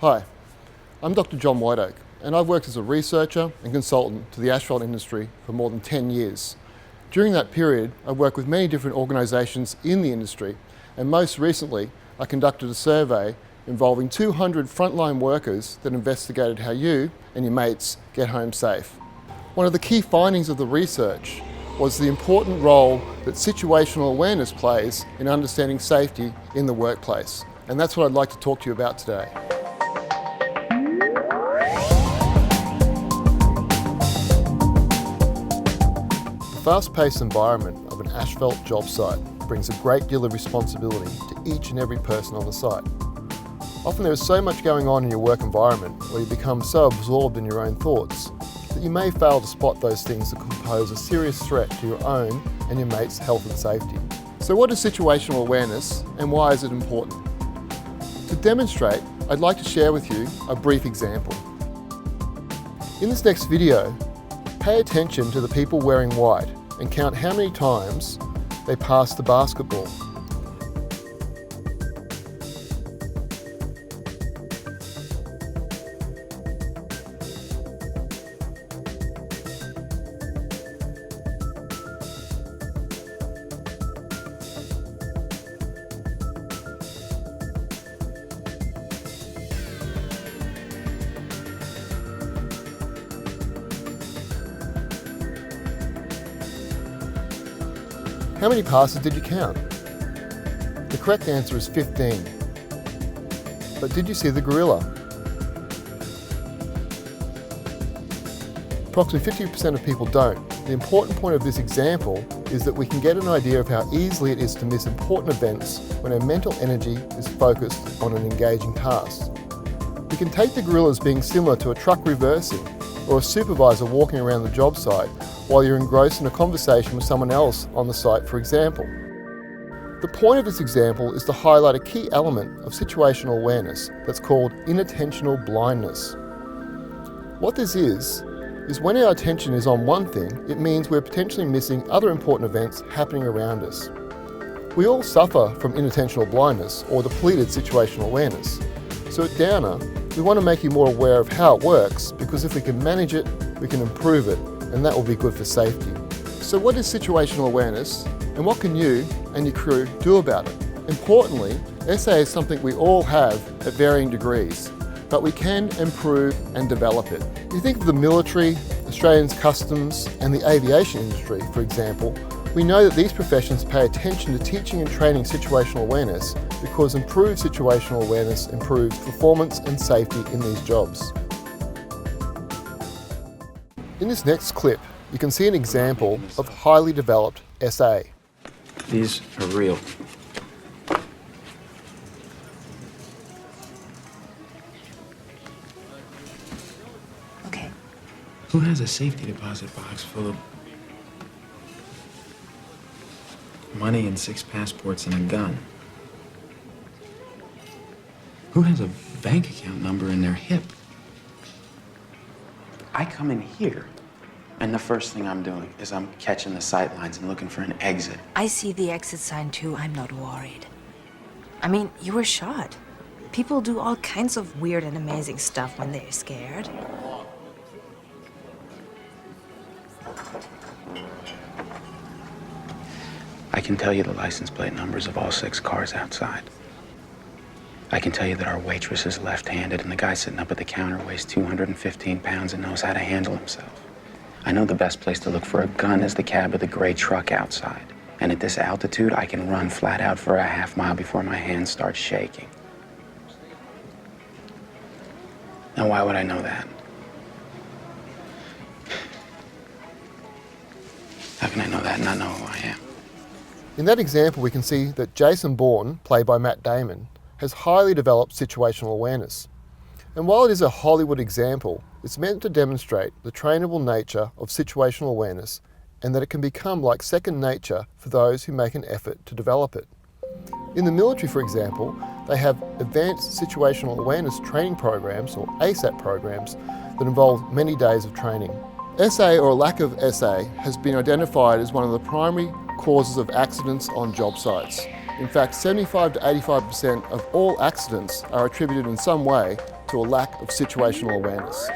Hi, I'm Dr. John Whiteoak, and I've worked as a researcher and consultant to the asphalt industry for more than 10 years. During that period, I've worked with many different organisations in the industry, and most recently, I conducted a survey involving 200 frontline workers that investigated how you and your mates get home safe. One of the key findings of the research was the important role that situational awareness plays in understanding safety in the workplace. And that's what I'd like to talk to you about today. The fast-paced environment of an asphalt job site brings a great deal of responsibility to each and every person on the site. Often there is so much going on in your work environment where you become so absorbed in your own thoughts that you may fail to spot those things that could pose a serious threat to your own and your mates' health and safety. So what is situational awareness and why is it important? To demonstrate, I'd like to share with you a brief example. In this next video, pay attention to the people wearing white and count how many times they pass the basketball. How many passes did you count? The correct answer is 15. But did you see the gorilla? Approximately 50% of people don't. The important point of this example is that we can get an idea of how easily it is to miss important events when our mental energy is focused on an engaging task. We can take the gorilla as being similar to a truck reversing or a supervisor walking around the job site while you're engrossed in a conversation with someone else on the site, for example. The point of this example is to highlight a key element of situational awareness that's called inattentional blindness. What this is when our attention is on one thing, it means we're potentially missing other important events happening around us. We all suffer from inattentional blindness or depleted situational awareness. So at Downer, we want to make you more aware of how it works, because if we can manage it, we can improve it, and that will be good for safety. So what is situational awareness, and what can you and your crew do about it? Importantly, SA is something we all have at varying degrees, but we can improve and develop it. If you think of the military, Australians customs, and the aviation industry, for example, we know that these professions pay attention to teaching and training situational awareness because improved situational awareness improves performance and safety in these jobs. In this next clip, you can see an example of highly developed SA. These are real. Okay. Who has a safety deposit box full of money and 6 passports and a gun? Who has a bank account number in their hip? I come in here, and the first thing I'm doing is I'm catching the sight lines and looking for an exit. I see the exit sign too. I'm not worried. I mean, you were shot. People do all kinds of weird and amazing stuff when they're scared. I can tell you the license plate numbers of all 6 cars outside. I can tell you that our waitress is left-handed and the guy sitting up at the counter weighs 215 pounds and knows how to handle himself. I know the best place to look for a gun is the cab of the gray truck outside. And at this altitude, I can run flat out for a half mile before my hands start shaking. Now, why would I know that? How can I know that and not know who I am? In that example, we can see that Jason Bourne, played by Matt Damon, has highly developed situational awareness. And while it is a Hollywood example, it's meant to demonstrate the trainable nature of situational awareness and that it can become like second nature for those who make an effort to develop it. In the military, for example, they have advanced situational awareness training programs, or ASAP programs, that involve many days of training. SA, or a lack of SA, has been identified as one of the primary causes of accidents on job sites. In fact, 75 to 85% of all accidents are attributed in some way to a lack of situational awareness.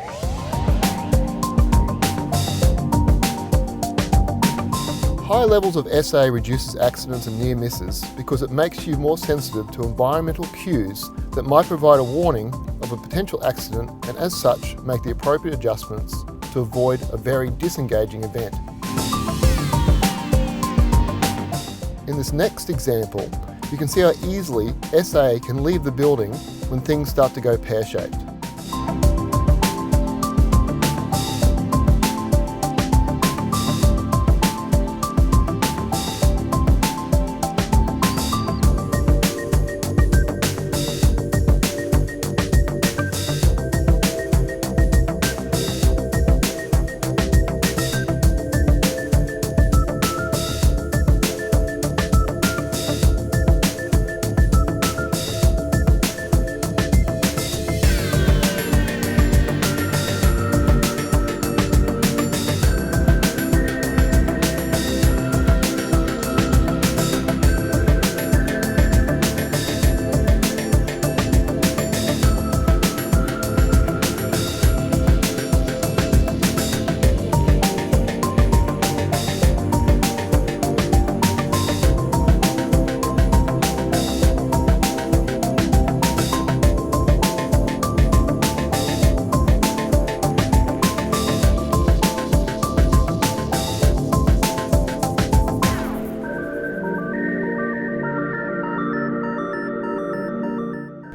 High levels of SA reduces accidents and near misses because it makes you more sensitive to environmental cues that might provide a warning of a potential accident, and as such make the appropriate adjustments to avoid a very disengaging event. In this next example, you can see how easily SA can leave the building when things start to go pear-shaped.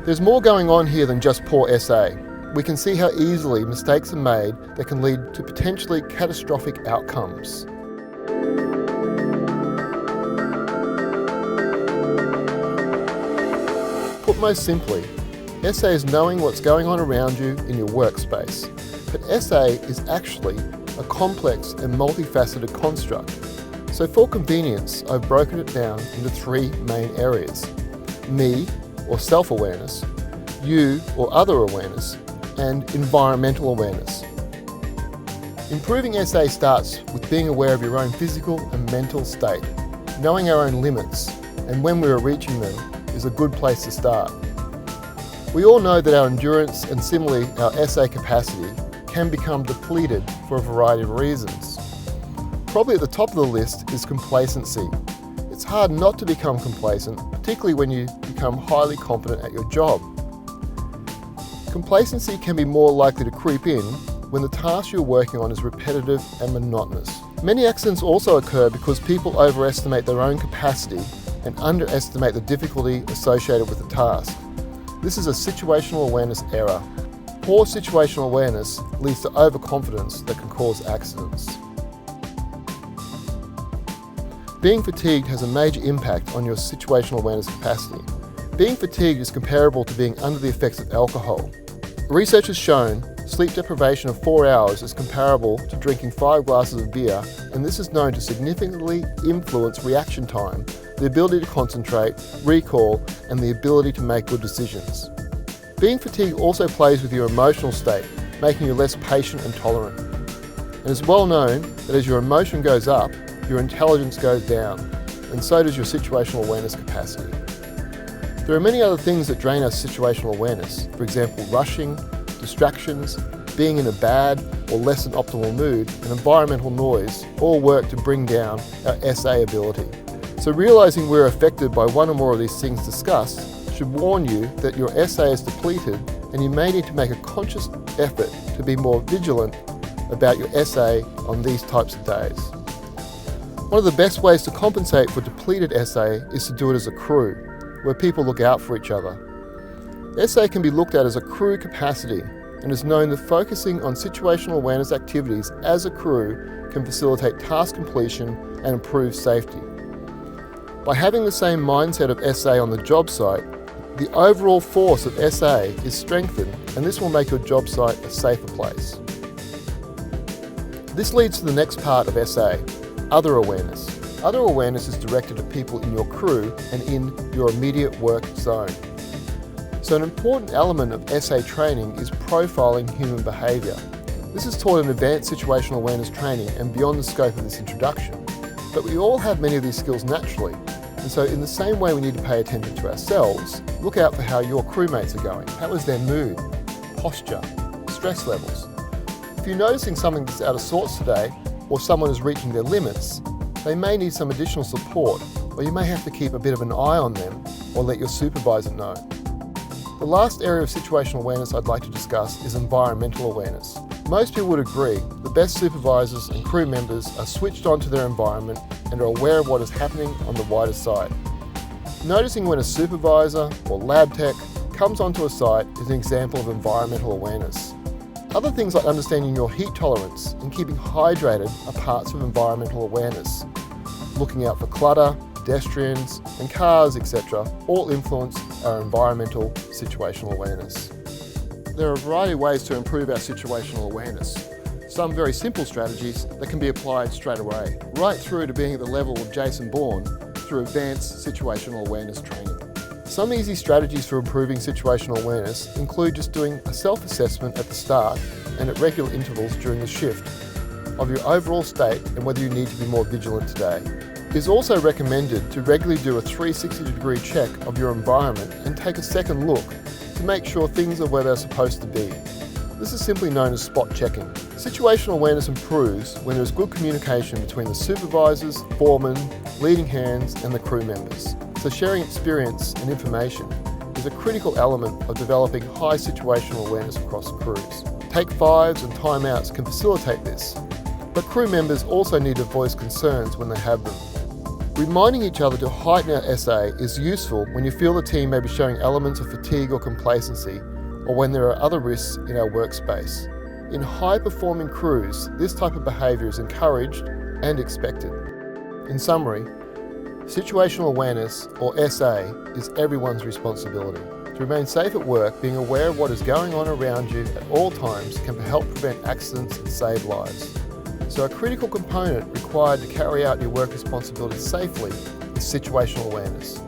There's more going on here than just poor SA. We can see how easily mistakes are made that can lead to potentially catastrophic outcomes. Put most simply, SA is knowing what's going on around you in your workspace. But SA is actually a complex and multifaceted construct. So for convenience, I've broken it down into three main areas: me, or self-awareness, you or other awareness, and environmental awareness. Improving SA starts with being aware of your own physical and mental state. Knowing our own limits and when we are reaching them is a good place to start. We all know that our endurance and similarly our SA capacity can become depleted for a variety of reasons. Probably at the top of the list is complacency. It's hard not to become complacent, particularly when you become highly confident at your job. Complacency can be more likely to creep in when the task you're working on is repetitive and monotonous. Many accidents also occur because people overestimate their own capacity and underestimate the difficulty associated with the task. This is a situational awareness error. Poor situational awareness leads to overconfidence that can cause accidents. Being fatigued has a major impact on your situational awareness capacity. Being fatigued is comparable to being under the effects of alcohol. Research has shown sleep deprivation of 4 hours is comparable to drinking 5 glasses of beer, and this is known to significantly influence reaction time, the ability to concentrate, recall, and the ability to make good decisions. Being fatigued also plays with your emotional state, making you less patient and tolerant. And it's well known that as your emotion goes up, your intelligence goes down, and so does your situational awareness capacity. There are many other things that drain our situational awareness, for example, rushing, distractions, being in a bad or less than optimal mood, and environmental noise all work to bring down our SA ability. So realising we're affected by one or more of these things discussed should warn you that your SA is depleted and you may need to make a conscious effort to be more vigilant about your SA on these types of days. One of the best ways to compensate for depleted SA is to do it as a crew, where people look out for each other. SA can be looked at as a crew capacity and is known that focusing on situational awareness activities as a crew can facilitate task completion and improve safety. By having the same mindset of SA on the job site, the overall force of SA is strengthened, and this will make your job site a safer place. This leads to the next part of SA, other awareness. Other awareness is directed at people in your crew and in your immediate work zone. So an important element of SA training is profiling human behaviour. This is taught in advanced situational awareness training and beyond the scope of this introduction. But we all have many of these skills naturally, and so in the same way we need to pay attention to ourselves, look out for how your crewmates are going. How is their mood? posture, stress levels. If you're noticing something that's out of sorts today, or someone is reaching their limits, they may need some additional support, or you may have to keep a bit of an eye on them or let your supervisor know. The last area of situational awareness I'd like to discuss is environmental awareness. Most people would agree the best supervisors and crew members are switched on to their environment and are aware of what is happening on the wider site. Noticing when a supervisor or lab tech comes onto a site is an example of environmental awareness. Other things like understanding your heat tolerance and keeping hydrated are parts of environmental awareness. Looking out for clutter, pedestrians and cars, etc. all influence our environmental situational awareness. There are a variety of ways to improve our situational awareness. Some very simple strategies that can be applied straight away, right through to being at the level of Jason Bourne through advanced situational awareness training. Some easy strategies for improving situational awareness include just doing a self-assessment at the start and at regular intervals during the shift of your overall state and whether you need to be more vigilant today. It is also recommended to regularly do a 360-degree check of your environment and take a second look to make sure things are where they're supposed to be. This is simply known as spot checking. Situational awareness improves when there is good communication between the supervisors, foremen, leading hands and the crew members. So sharing experience and information is a critical element of developing high situational awareness across crews. Take fives and timeouts can facilitate this, but crew members also need to voice concerns when they have them. Reminding each other to heighten our SA is useful when you feel the team may be showing elements of fatigue or complacency, or when there are other risks in our workspace. In high-performing crews, this type of behaviour is encouraged and expected. In summary, situational awareness, or SA, is everyone's responsibility. To remain safe at work, being aware of what is going on around you at all times can help prevent accidents and save lives. So a critical component required to carry out your work responsibilities safely is situational awareness.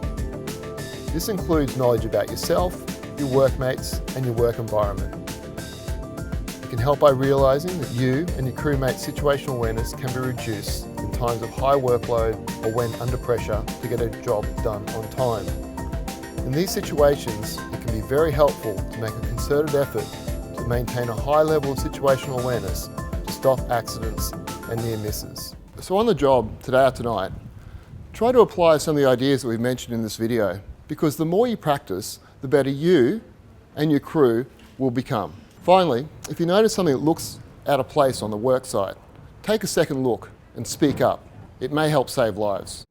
This includes knowledge about yourself, your workmates and your work environment. It can help by realising that you and your crewmates' situational awareness can be reduced in times of high workload or when under pressure to get a job done on time. In these situations, it can be very helpful to make a concerted effort to maintain a high level of situational awareness to stop accidents and near misses. So on the job, today or tonight, try to apply some of the ideas that we've mentioned in this video, because the more you practice, the better you and your crew will become. Finally, if you notice something that looks out of place on the work site, take a second look and speak up. It may help save lives.